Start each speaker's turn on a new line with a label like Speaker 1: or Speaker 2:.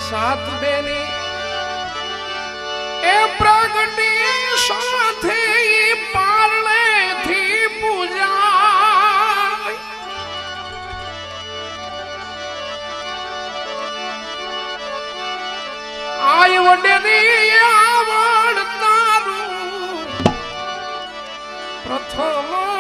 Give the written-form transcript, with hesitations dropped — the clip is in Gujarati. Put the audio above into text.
Speaker 1: સાત બેની એ પ્રગટી સાથે પારણે થી પૂજા આય વડેની આવડ તારું પ્રથમ